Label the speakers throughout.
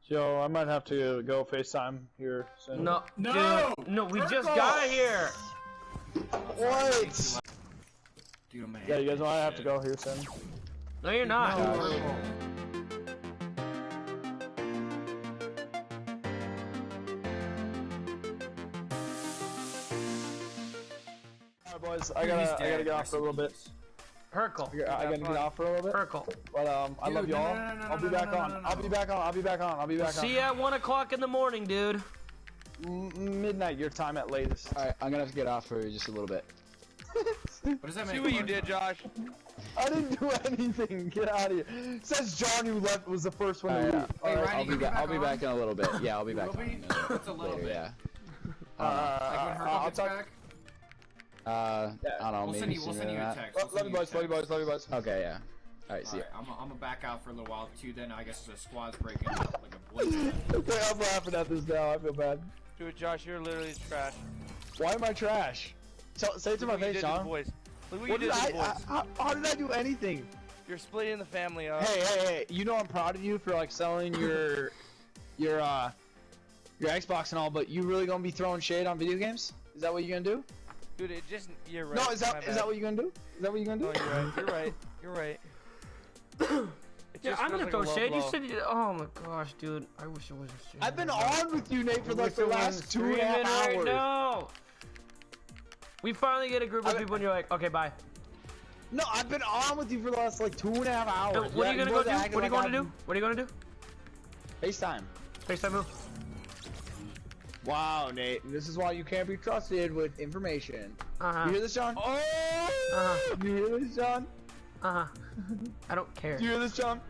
Speaker 1: Yo, I might have to go FaceTime here soon.
Speaker 2: No, dude, no, we just got here.
Speaker 1: What?
Speaker 3: Dude, man.
Speaker 1: Yeah, you guys might have to go here soon.
Speaker 2: No, you're not.
Speaker 1: Alright, boys, I gotta get off for a little bit.
Speaker 2: Hrkal.
Speaker 1: I gotta get off for a little bit.
Speaker 2: Hrkal.
Speaker 1: But I love y'all. I'll be back on. I'll be back on.
Speaker 2: See you at 1 o'clock in the morning, dude.
Speaker 1: Midnight your time at latest.
Speaker 4: Alright, I'm gonna have to get off for just a little bit.
Speaker 3: What does that mean?
Speaker 5: See what you did, Josh.
Speaker 1: I didn't do anything. Get out of here. Says John who left was the first one to leave.
Speaker 3: Hey, Ryan,
Speaker 4: I'll be back in a little bit. Yeah, I'll be back.
Speaker 3: What's a little bit?
Speaker 4: Yeah.
Speaker 3: Like when Hrkal gets back?
Speaker 4: I don't know.
Speaker 3: We'll send you a text.
Speaker 1: Love you boys.
Speaker 4: Okay, yeah. Alright, see ya.
Speaker 3: I'm gonna back out for a little while too. Then I guess the squad's breaking up like a blitz.
Speaker 1: Okay, I'm laughing at this now. I feel bad.
Speaker 5: Dude, Josh, you're literally trash.
Speaker 1: Why am I trash? Say it to my face, John.
Speaker 5: Look what
Speaker 1: What
Speaker 5: you
Speaker 1: did
Speaker 5: did to the boys.
Speaker 1: how did I do anything?
Speaker 5: You're splitting the family up.
Speaker 1: Hey, you know I'm proud of you for like selling your Xbox and all, but you really gonna be throwing shade on video games? Is that what you're gonna do?
Speaker 5: Dude, you're right.
Speaker 1: No, is that what you're gonna do? Is that what you're gonna do?
Speaker 5: No, you're right.
Speaker 2: Yeah, I'm gonna throw shade. You said, oh my gosh, dude. I wish it was a shade.
Speaker 1: I've been on with you, Nate, for like the last 2.5 hours.
Speaker 2: Right now. We finally get a group of people and you're like, okay, bye.
Speaker 1: No, I've been on with you for the last like 2.5 hours.
Speaker 2: So, what are you gonna go do? What are you going to do? What are you going to do?
Speaker 1: FaceTime.
Speaker 2: FaceTime move.
Speaker 1: Wow, Nate. This is why you can't be trusted with information.
Speaker 2: Uh-huh.
Speaker 1: You hear this, John? Oh! You hear this, John?
Speaker 2: Uh-huh. I don't care.
Speaker 1: Do you hear this, John?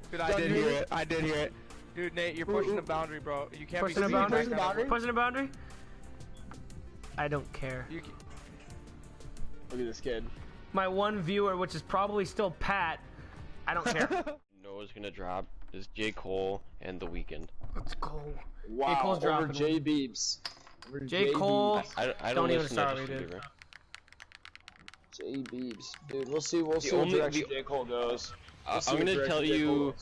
Speaker 5: Dude, I did hear it. I did hear it. Dude, Nate, you're pushing the boundary, bro. You can't
Speaker 2: Pushing
Speaker 5: be
Speaker 2: the boundary?
Speaker 5: pushing the boundary.
Speaker 2: Pushing the boundary? I don't care.
Speaker 1: Look at this kid.
Speaker 2: My one viewer, which is probably still Pat, I don't care.
Speaker 6: Noah's gonna drop is J. Cole and The Weeknd.
Speaker 2: Let's go.
Speaker 1: Wow,
Speaker 2: J. Cole's
Speaker 1: over
Speaker 2: dropping.
Speaker 1: J. Beebs.
Speaker 2: J. Cole.
Speaker 6: I
Speaker 2: Don't
Speaker 6: don't
Speaker 2: even
Speaker 6: listen
Speaker 2: start
Speaker 6: to
Speaker 2: me,
Speaker 6: Justin
Speaker 2: dude.
Speaker 6: Bieber.
Speaker 1: J. Beebs. Dude, we'll see what direction J. Cole goes.
Speaker 6: I'm gonna tell you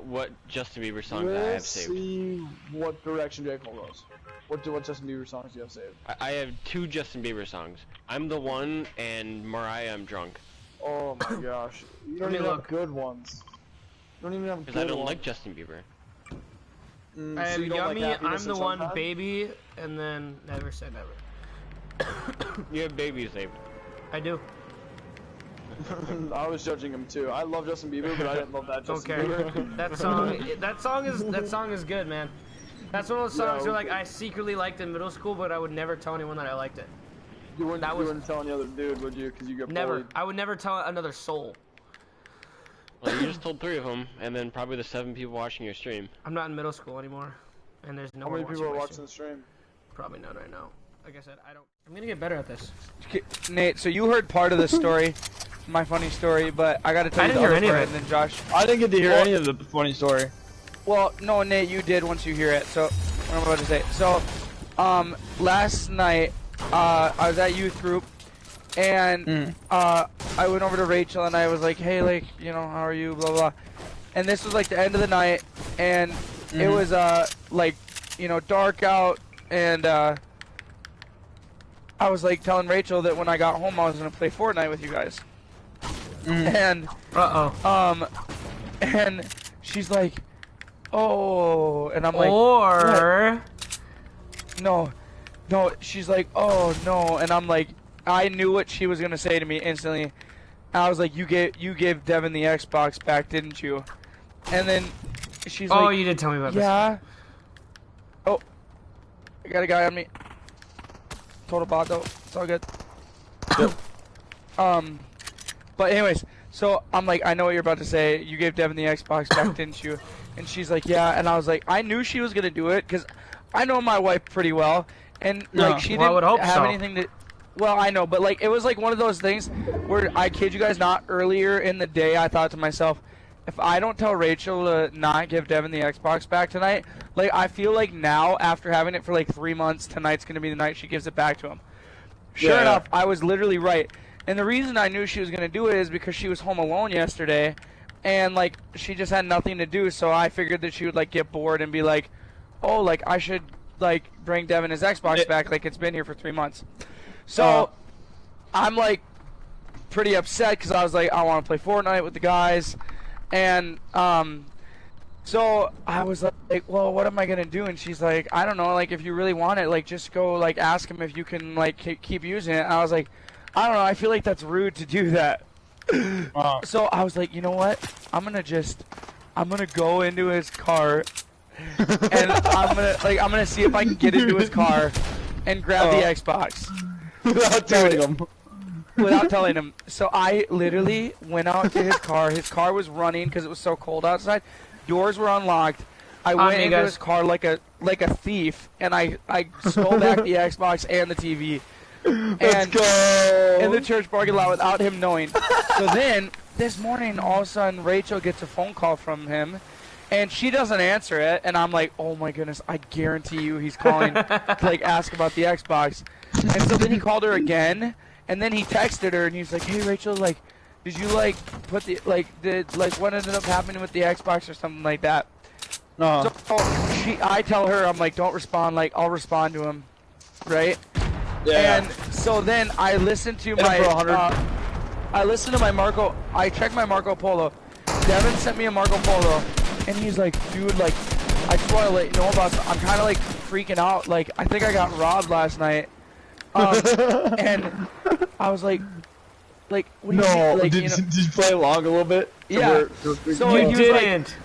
Speaker 6: what Justin Bieber songs I have saved.
Speaker 1: We'll see what direction J. Cole goes. What Justin Bieber songs do you have saved?
Speaker 6: I have 2 Justin Bieber songs. I'm the One and Mariah, I'm Drunk.
Speaker 1: Oh my gosh. You don't even have good ones. You don't even have good ones.
Speaker 6: Because I don't like Justin Bieber.
Speaker 2: I have
Speaker 1: so you don't
Speaker 2: Yummy,
Speaker 1: like
Speaker 2: I'm the One,
Speaker 1: Sometimes?
Speaker 2: Baby, and then Never Say Never.
Speaker 6: You have Baby saved.
Speaker 2: I do.
Speaker 1: I was judging him too. I love Justin Bieber, but I didn't love that Justin
Speaker 2: Okay.
Speaker 1: Bieber.
Speaker 2: that song is good, man. That's one of those songs where like I secretly liked in middle school, but I would never tell anyone that I liked it.
Speaker 1: You wouldn't tell any other dude, would you? Because you got
Speaker 2: Never.
Speaker 1: bullied.
Speaker 2: I would never tell another soul.
Speaker 6: Well, you just told 3 of them, and then probably the 7 people watching your stream.
Speaker 2: I'm not in middle school anymore, and there's no
Speaker 1: How
Speaker 2: one
Speaker 1: many people are
Speaker 2: my
Speaker 1: watching the stream?
Speaker 2: Probably none right now. Like I said, I'm gonna get better at this.
Speaker 5: Nate, so you heard part of the story, my funny story, but I gotta tell you the other part, and then Josh.
Speaker 1: I didn't get to hear any of the funny story.
Speaker 5: Well, no, Nate, you did once you hear it. So, what I'm about to say. So, last night, I was at youth group, and I went over to Rachel and I was like, hey, like, you know, how are you, blah blah. And this was like the end of the night, and it was like, you know, dark out, and I was like telling Rachel that when I got home I was gonna play Fortnite with you guys. And and she's like, oh, and I'm like,
Speaker 2: or
Speaker 5: what? No, she's like, oh no, and I'm like, I knew what she was gonna say to me instantly. I was like, you gave Devin the Xbox back, didn't you? And then she's like,
Speaker 2: oh, you did tell me about this.
Speaker 5: yeah. Oh, I got a guy on me. Total bot though. It's all good. But anyways, so I'm like, I know what you're about to say. You gave Devin the Xbox back, didn't you? And she's like, yeah. And I was like, I knew she was gonna do it because I know my wife pretty well, and like she didn't have anything to. Well, I know, but like it was like one of those things where I kid you guys not. Earlier in the day, I thought to myself, if I don't tell Rachel to not give Devin the Xbox back tonight, like I feel like now after having it for like 3 months, tonight's gonna be the night she gives it back to him. Sure enough, I was literally right. And the reason I knew she was gonna do it is because she was home alone yesterday, and like she just had nothing to do, so I figured that she would like get bored and be like, oh, like I should like bring Devin his Xbox back, like it's been here for 3 months. So I'm like pretty upset because I was like, I want to play Fortnite with the guys, and so I was like, well, what am I gonna do? And she's like, I don't know, like if you really want it, like just go like ask him if you can like keep using it. And I was like, I don't know, I feel like that's rude to do that. So I was like, you know what? I'm gonna go into his car, and I'm gonna see if I can get into his car and grab the Xbox
Speaker 1: Without telling him.
Speaker 5: without telling him. So I literally went out to his car. His car was running because it was so cold outside. Doors were unlocked. I went into his car like a thief, and I stole back the Xbox and the TV.
Speaker 1: Let's go!
Speaker 5: In the church parking lot without him knowing. So then, this morning, all of a sudden, Rachel gets a phone call from him, and she doesn't answer it, and I'm like, oh my goodness, I guarantee you he's calling to, like, ask about the Xbox. And so then he called her again, and then he texted her, and he's like, hey, Rachel, like, did you, like, put the, like, what ended up happening with the Xbox or something like that? So I tell her, I'm like, don't respond, like, I'll respond to him, right?
Speaker 1: Yeah.
Speaker 5: And so then I listened to my I checked my Marco Polo. Devin sent me a Marco Polo, and he's like, dude, like, I just want to let you know about I'm kind of like freaking out. Like, I think I got robbed last night. And I was like, what do you mean? Like,
Speaker 1: did you play along a little bit?
Speaker 5: Yeah. So
Speaker 2: You
Speaker 5: he was
Speaker 2: didn't.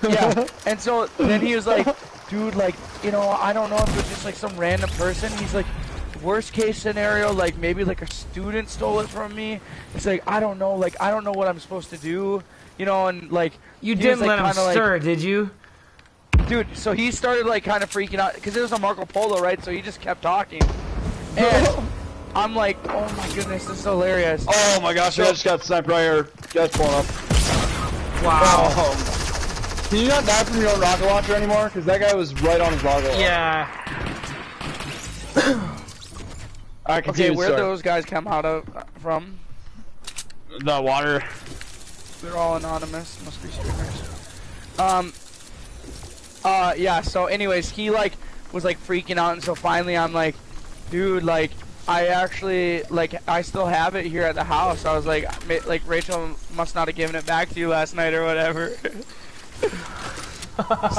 Speaker 5: like, yeah. And so then he was like, dude, like, you know, I don't know if it was just like some random person. He's like, worst case scenario, like maybe like a student stole it from me. It's like, I don't know, like I don't know what I'm supposed to do, you know, and like
Speaker 2: You didn't let him stir, did you?
Speaker 5: Dude, so he started like kind of freaking out because it was a Marco Polo, right? So he just kept talking, and I'm like, oh my goodness, this is hilarious.
Speaker 1: Oh my gosh, I just got sniped right here. Guys pulling up.
Speaker 2: Wow.
Speaker 1: Can you not die from your own rocket launcher anymore? Because that guy was right on his rocket launcher.
Speaker 2: Yeah.
Speaker 5: Okay, where'd those guys come out of from?
Speaker 1: The water.
Speaker 5: They're all anonymous. Must be streamers. Yeah. So, anyways, he like was like freaking out, and so finally, I'm like, dude, like, I actually like I still have it here at the house. I was like Rachel must not have given it back to you last night or whatever.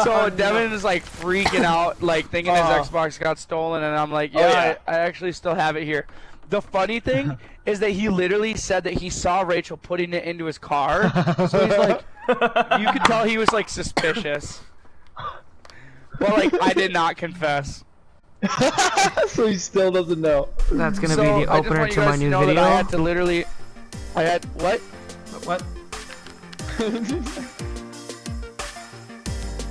Speaker 5: So Devin is like freaking out, like thinking his Xbox got stolen, and I'm like, yeah, I actually still have it here. The funny thing is that he literally said that he saw Rachel putting it into his car, so he's like, you could tell he was like suspicious. But like, I did not confess.
Speaker 1: So he still doesn't know.
Speaker 2: That's gonna be the opener to my new video.
Speaker 5: I had to literally, what?
Speaker 2: What?